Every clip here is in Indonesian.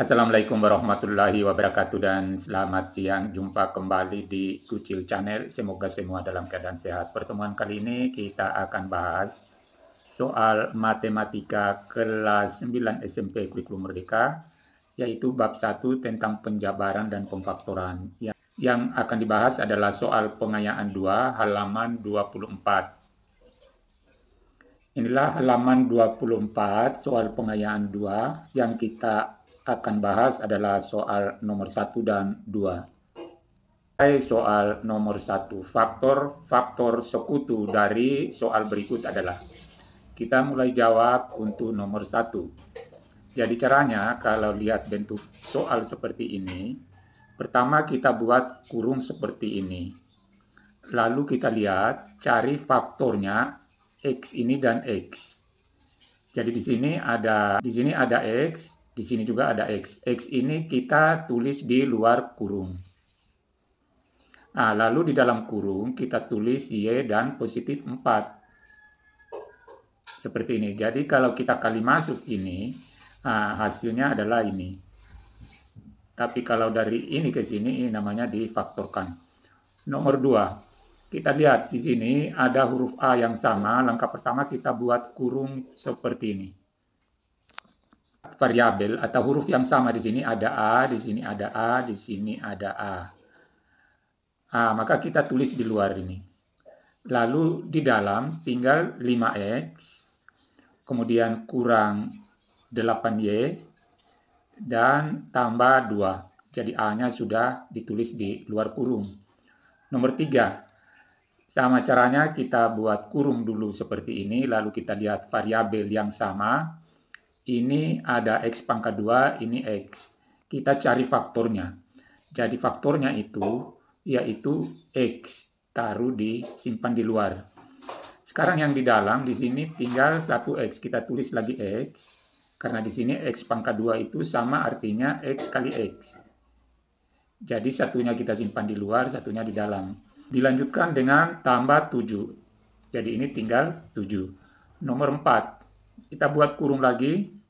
Assalamualaikum warahmatullahi wabarakatuh dan selamat siang. Jumpa kembali di Kucil Channel. Semoga semua dalam keadaan sehat. Pertemuan kali ini kita akan bahas soal matematika kelas 9 SMP Kurikulum Merdeka, yaitu bab 1 tentang penjabaran dan pemfaktoran. Yang akan dibahas adalah soal pengayaan 2 halaman 24. Inilah halaman 24 soal pengayaan 2 yang kita akan bahas adalah soal nomor 1 dan 2. Soal nomor 1, faktor sekutu dari soal berikut adalah. Kita mulai jawab untuk nomor 1. Jadi caranya kalau lihat bentuk soal seperti ini, pertama kita buat kurung seperti ini. Lalu kita lihat cari faktornya X ini dan X. Jadi di sini ada X, di sini juga ada X. X ini kita tulis di luar kurung. Nah, lalu di dalam kurung kita tulis Y dan positif 4. Seperti ini. Jadi kalau kita kali masuk ini, hasilnya adalah ini. Tapi kalau dari ini ke sini, ini namanya difaktorkan. Nomor 2. Kita lihat di sini ada huruf A yang sama. Langkah pertama kita buat kurung seperti ini. Variabel atau huruf yang sama di sini ada A, di sini ada A, di sini ada A. Maka kita tulis di luar ini. Lalu di dalam tinggal 5X, kemudian kurang 8Y, dan tambah 2. Jadi A-nya sudah ditulis di luar kurung. Nomor 3. Sama caranya kita buat kurung dulu seperti ini, lalu kita lihat variabel yang sama. Ini ada X pangkat 2, ini X. Kita cari faktornya. Jadi faktornya itu yaitu X. Taruh simpan di luar. Sekarang yang di dalam di sini tinggal 1X. Kita tulis lagi X. Karena di sini X pangkat 2 itu sama artinya X kali X. Jadi satunya kita simpan di luar, satunya di dalam. Dilanjutkan dengan tambah 7. Jadi ini tinggal 7. Nomor 4. Kita buat kurung lagi.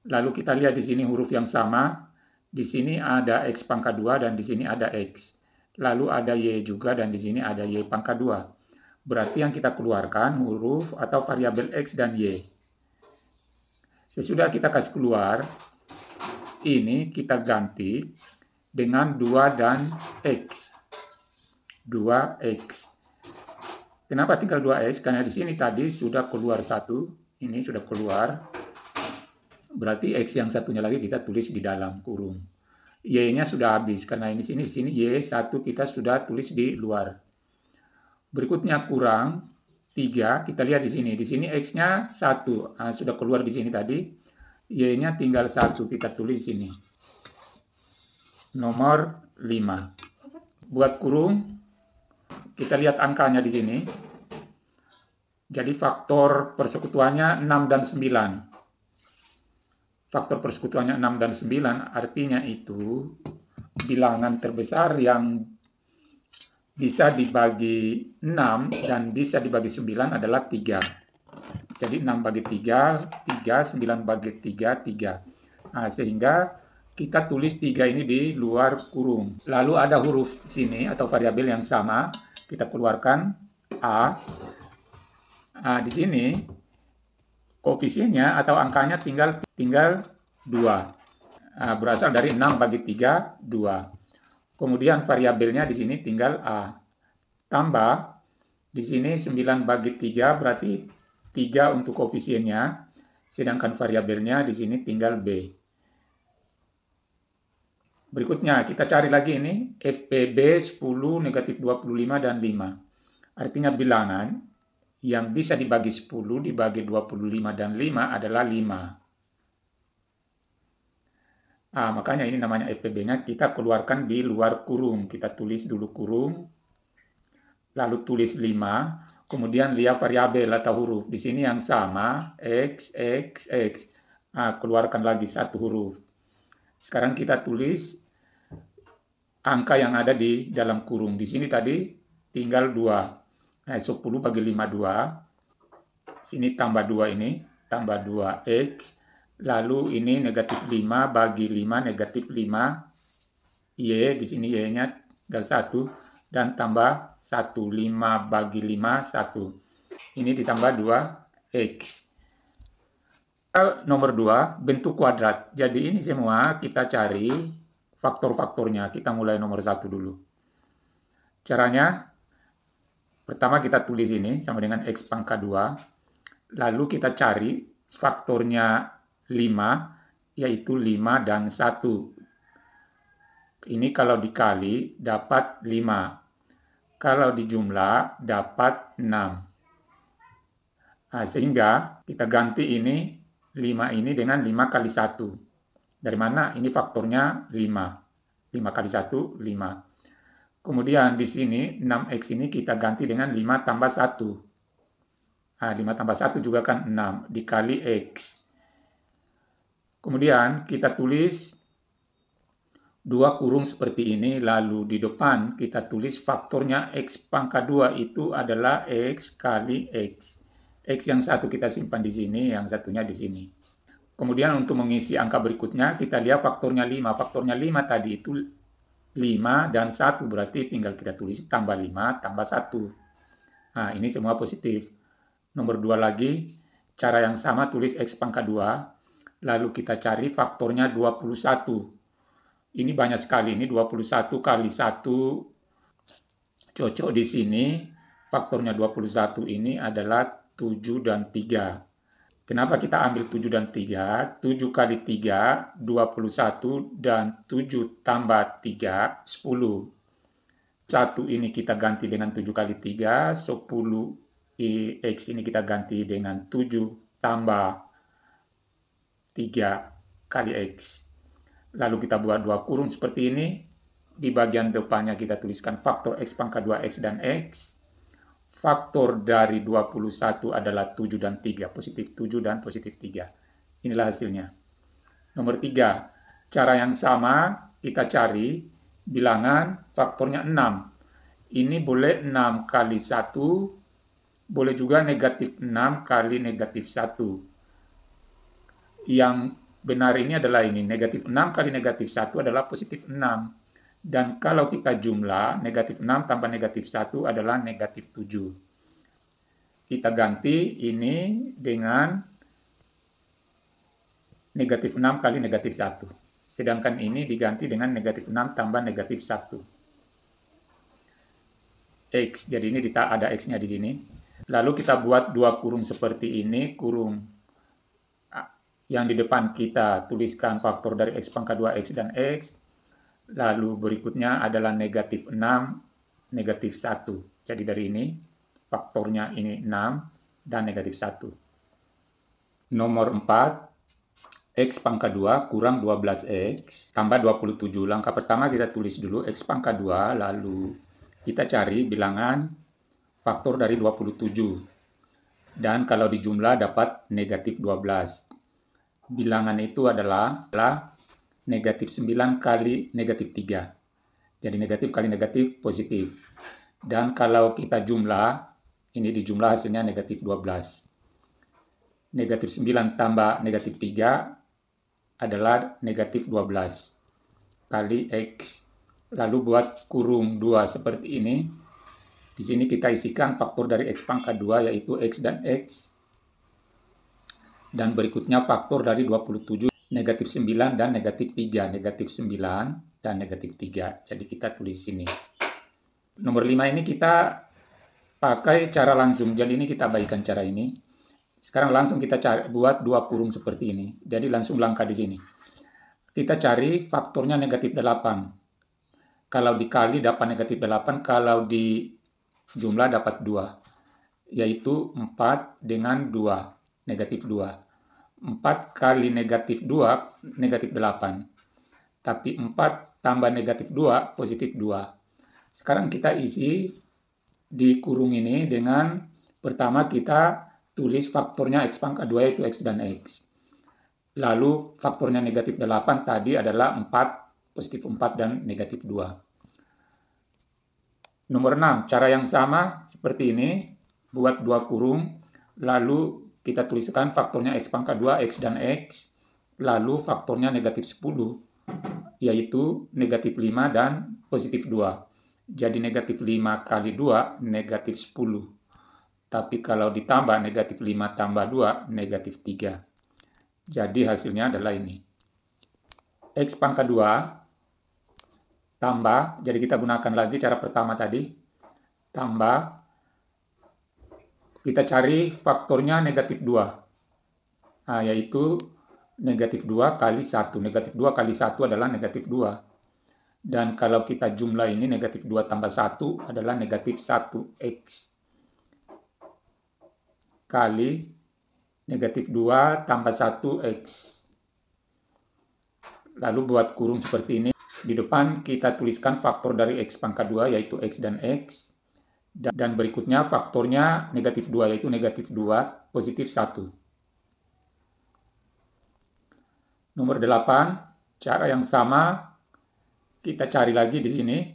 Lalu kita lihat di sini huruf yang sama. Di sini ada X pangkat 2 dan di sini ada X. Lalu ada Y juga dan di sini ada Y pangkat 2. Berarti yang kita keluarkan huruf atau variabel X dan Y. Sesudah kita kasih keluar, ini kita ganti dengan 2 dan X. 2X. Kenapa tinggal 2X? Karena di sini tadi sudah keluar 1. Ini sudah keluar. Berarti X yang satunya lagi kita tulis di dalam kurung. Y-nya sudah habis. Karena ini sini Y1 kita sudah tulis di luar. Berikutnya kurang 3. Kita lihat di sini. Di sini X-nya 1. Sudah keluar di sini tadi. Y-nya tinggal 1. Kita tulis sini. Nomor 5. Buat kurung. Kita lihat angkanya di sini. Jadi faktor persekutuannya 6 dan 9. Faktor persekutuannya 6 dan 9 artinya itu bilangan terbesar yang bisa dibagi 6 dan bisa dibagi 9 adalah 3. Jadi 6 bagi 3, 3, 9 bagi 3, 3. Sehingga kita tulis 3 ini di luar kurung. Lalu ada huruf sini atau variabel yang sama. Kita keluarkan A. Di sini koefisiennya atau angkanya tinggal 2. Berasal dari 6 bagi 3, 2. Kemudian variabelnya di sini tinggal A. Tambah, di sini 9 bagi 3 berarti 3 untuk koefisiennya. Sedangkan variabelnya di sini tinggal B. Berikutnya kita cari lagi ini FPB 10, negatif 25, dan 5. Artinya bilangan yang bisa dibagi 10 dibagi 25 dan 5 adalah 5. Makanya ini namanya FPB-nya kita keluarkan di luar kurung. Kita tulis dulu kurung, lalu tulis 5, kemudian lihat variabel atau huruf. Di sini yang sama, X, X, X. Keluarkan lagi satu huruf. Sekarang kita tulis angka yang ada di dalam kurung. Di sini tadi tinggal 2. 10 bagi 5, 2. Sini tambah 2 ini, tambah 2X. Lalu ini negatif 5 bagi 5, negatif 5. Y, di sini Y-nya tinggal 1. Dan tambah 1. 5 bagi 5, 1. Ini ditambah 2X. Nomor 2, bentuk kuadrat. Jadi ini semua kita cari faktor-faktornya. Kita mulai nomor 1 dulu. Caranya, pertama kita tulis ini sama dengan X pangkat 2. Lalu kita cari faktornya 5, yaitu 5 dan 1. Ini kalau dikali dapat 5. Kalau dijumlah dapat 6. Nah, sehingga kita ganti ini 5 ini dengan 5 kali 1. Dari mana? Ini faktornya 5. 5 kali 1, 5. Kemudian di sini 6X ini kita ganti dengan 5 tambah 1. Nah, 5 tambah 1 juga kan 6 dikali X. Kemudian kita tulis 2 kurung seperti ini, lalu di depan kita tulis faktornya X pangkat 2 itu adalah X kali X. X yang satu kita simpan di sini, yang satunya di sini. Kemudian untuk mengisi angka berikutnya, kita lihat faktornya 5. Faktornya 5 tadi itu 5 dan 1, berarti tinggal kita tulis tambah 5 tambah 1. Nah, ini semua positif. Nomor 2 lagi, cara yang sama tulis X pangkat 2, lalu kita cari faktornya 21. Ini banyak sekali, ini 21 kali 1, cocok di sini, faktornya 21 ini adalah 7 dan 3. Kenapa kita ambil 7 dan 3? 7 kali 3, 21, dan 7 tambah 3, 10. 1 ini kita ganti dengan 7 kali 3, 10 X ini kita ganti dengan 7 tambah 3 kali X. Lalu kita buat 2 kurung seperti ini. Di bagian depannya kita tuliskan faktor X pangkat 2X dan X. Faktor dari 21 adalah 7 dan 3. Positif 7 dan positif 3. Inilah hasilnya. Nomor 3. Cara yang sama kita cari bilangan faktornya 6. Ini boleh 6 kali 1. Boleh juga negatif 6 kali negatif 1. Yang benar ini adalah ini, negatif 6 kali negatif 1 adalah positif 6. Dan kalau kita jumlah, negatif 6 tambah negatif 1 adalah negatif 7. Kita ganti ini dengan negatif 6 kali negatif 1. Sedangkan ini diganti dengan negatif 6 tambah negatif 1. X, jadi ini ada X-nya di sini. Lalu kita buat 2 kurung seperti ini, kurung yang di depan kita tuliskan faktor dari X pangkat 2X dan X. Lalu berikutnya adalah negatif 6, negatif 1. Jadi dari ini, faktornya ini 6 dan negatif 1. Nomor 4, X pangkat 2 kurang 12X tambah 27. Langkah pertama kita tulis dulu X pangkat 2, lalu kita cari bilangan faktor dari 27. Dan kalau dijumlah dapat negatif 12. Bilangan itu adalah negatif 9 kali negatif 3. Jadi negatif kali negatif positif. Dan kalau kita jumlah, ini dijumlah hasilnya negatif 12. Negatif 9 tambah negatif 3 adalah negatif 12 kali X. Lalu buat kurung 2 seperti ini. Di sini kita isikan faktor dari X pangkat 2 yaitu X dan X. Dan berikutnya faktor dari 27, negatif 9 dan negatif 3. Negatif 9 dan negatif 3. Jadi kita tulis sini. Nomor 5 ini kita pakai cara langsung. Jadi ini kita bagikan cara ini. Sekarang langsung kita buat 2 kurung seperti ini. Jadi langsung langkah di sini. Kita cari faktornya negatif 8. Kalau dikali dapat negatif 8. Kalau dijumlah dapat 2. Yaitu 4 dengan 2. Negatif 2. 4 kali negatif 2, negatif 8. Tapi 4 tambah negatif 2, positif 2. Sekarang kita isi di kurung ini dengan pertama kita tulis faktornya X pangkat 2 yaitu X dan X. Lalu faktornya negatif 8 tadi adalah 4, positif 4 dan negatif 2. Nomor 6, cara yang sama seperti ini. Buat 2 kurung, lalu kita tuliskan faktornya X pangkat 2, X dan X. lalu faktornya negatif 10, yaitu negatif 5 dan positif 2. Jadi negatif 5 kali 2, negatif 10. Tapi kalau ditambah negatif 5 tambah 2, negatif 3. Jadi hasilnya adalah ini. X pangkat 2 tambah, jadi kita gunakan lagi cara pertama tadi, tambah, kita cari faktornya negatif 2, nah, yaitu negatif 2 kali 1. Negatif 2 kali 1 adalah negatif 2. Dan kalau kita jumlah ini, negatif 2 tambah 1 adalah negatif 1x. Kali negatif 2 tambah 1x. Lalu buat kurung seperti ini. Di depan kita tuliskan faktor dari x pangkat 2, yaitu x dan x. Dan berikutnya faktornya negatif 2, yaitu negatif 2 positif 1. Nomor 8, cara yang sama, kita cari lagi di sini.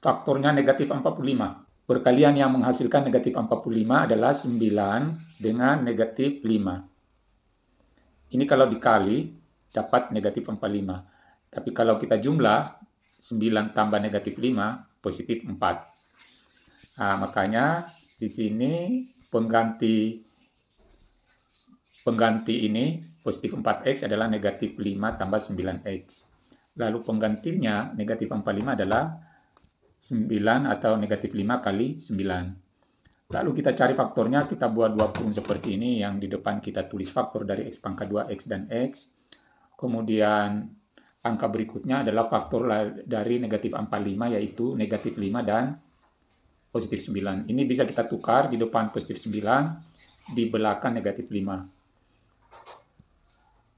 Faktornya negatif 45. Perkalian yang menghasilkan negatif 45 adalah 9 dengan negatif 5. Ini kalau dikali, dapat negatif 45. Tapi kalau kita jumlah, 9 tambah negatif 5, positif 4. Nah, makanya di sini pengganti ini, positif 4x adalah negatif 5 tambah 9x. Lalu penggantinya negatif 45 adalah 9 atau negatif 5 kali 9. Lalu kita cari faktornya, kita buat dua kurung seperti ini, yang di depan kita tulis faktor dari x pangkat 2, x dan x. Kemudian angka berikutnya adalah faktor dari negatif 45, yaitu negatif 5 dan positif 9. Ini bisa kita tukar, di depan positif 9, di belakang negatif 5.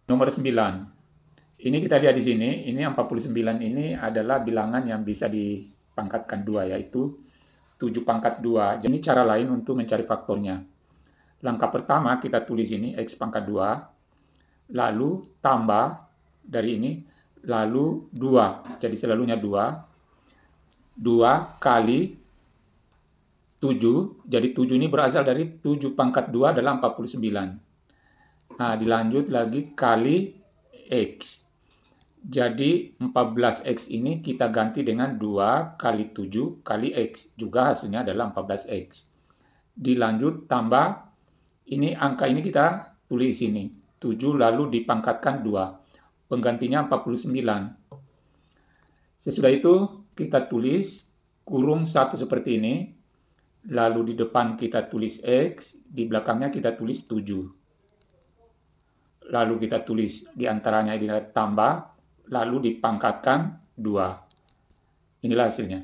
Nomor 9. Ini kita lihat di sini, ini 49 ini adalah bilangan yang bisa dipangkatkan 2, yaitu 7 pangkat 2. Jadi ini cara lain untuk mencari faktornya. Langkah pertama kita tulis ini x pangkat 2, lalu tambah dari ini, lalu 2. Jadi selalunya 2. 2 kali 7, jadi 7 ini berasal dari 7 pangkat 2 adalah 49. Nah, dilanjut lagi kali x. Jadi 14x ini kita ganti dengan 2 kali 7 kali x. Juga hasilnya adalah 14x. Dilanjut tambah, ini angka ini kita tulis sini. 7 lalu dipangkatkan 2. Penggantinya 49. Sesudah itu kita tulis kurung 1 seperti ini. Lalu di depan kita tulis x, di belakangnya kita tulis 7. Lalu kita tulis di antaranya ini tambah, lalu dipangkatkan 2. Inilah hasilnya.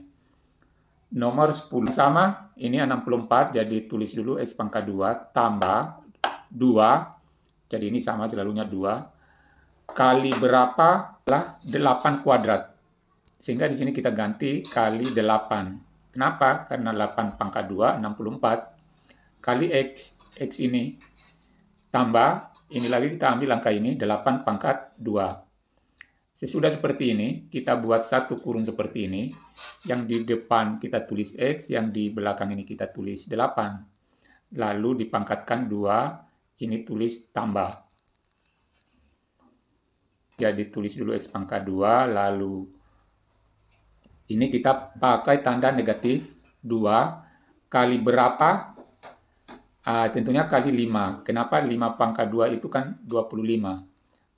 Nomor 10 sama, ini 64, jadi tulis dulu x pangkat 2 tambah 2, jadi ini sama selalunya 2, kali berapa? Lah 8 kuadrat. Sehingga di sini kita ganti kali 8. Kenapa? Karena 8 pangkat 2, 64, kali x ini, tambah, ini lagi kita ambil angka ini, 8 pangkat 2. Sesudah seperti ini, kita buat satu kurung seperti ini. Yang di depan kita tulis x, yang di belakang ini kita tulis 8. Lalu dipangkatkan 2, ini tulis tambah. Jadi tulis dulu x pangkat 2, lalu ini kita pakai tanda negatif 2. Kali berapa? Tentunya kali 5. Kenapa 5 pangkat 2 itu kan 25.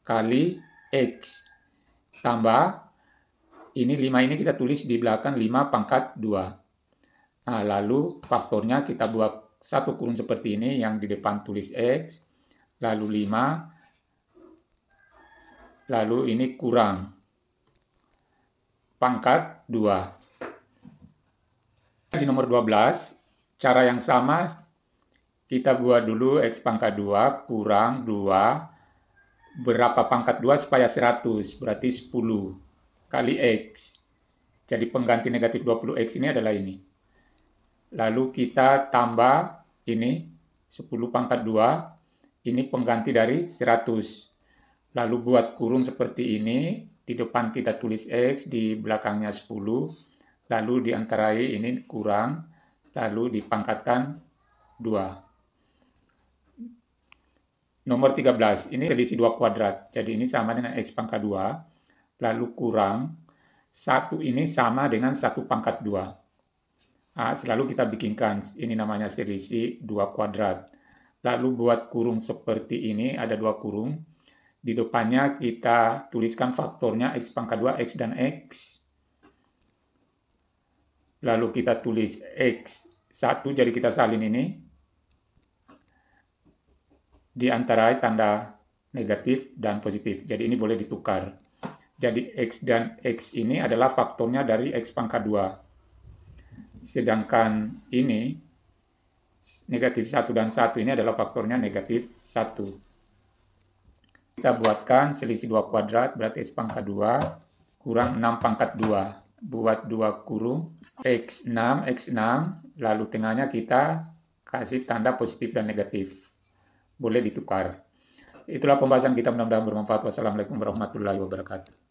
Kali X. Tambah, ini 5 ini kita tulis di belakang 5 pangkat 2. Lalu faktornya kita buat satu kurung seperti ini, yang di depan tulis X. Lalu 5. Lalu ini kurang pangkat 2. Di nomor 12, cara yang sama, kita buat dulu x pangkat 2 kurang 2. Berapa pangkat 2 supaya 100? Berarti 10 kali x. Jadi pengganti negatif 20x ini adalah ini. Lalu kita tambah ini 10 pangkat 2. Ini pengganti dari 100. Lalu buat kurung seperti ini. Di depan kita tulis x, di belakangnya 10. Lalu diantarai ini kurang. Lalu dipangkatkan 2. nomor 13, ini selisih 2 kuadrat. Jadi ini sama dengan X pangkat 2, lalu kurang 1 ini sama dengan 1 pangkat 2. Nah, selalu kita bikinkan, ini namanya selisih 2 kuadrat. Lalu buat kurung seperti ini, ada 2 kurung. Di depannya kita tuliskan faktornya X pangkat 2, X dan X. Lalu kita tulis X1, jadi kita salin ini. Di antara tanda negatif dan positif. Jadi ini boleh ditukar. Jadi X dan X ini adalah faktornya dari X pangkat 2. Sedangkan ini, negatif 1 dan 1 ini adalah faktornya negatif 1. Kita buatkan selisih 2 kuadrat, berarti X pangkat 2 kurang 6 pangkat 2. Buat 2 kurung, X6, X6, lalu tengahnya kita kasih tanda positif dan negatif. Boleh ditukar. Itulah pembahasan kita, mudah-mudahan bermanfaat. Wassalamualaikum warahmatullahi wabarakatuh.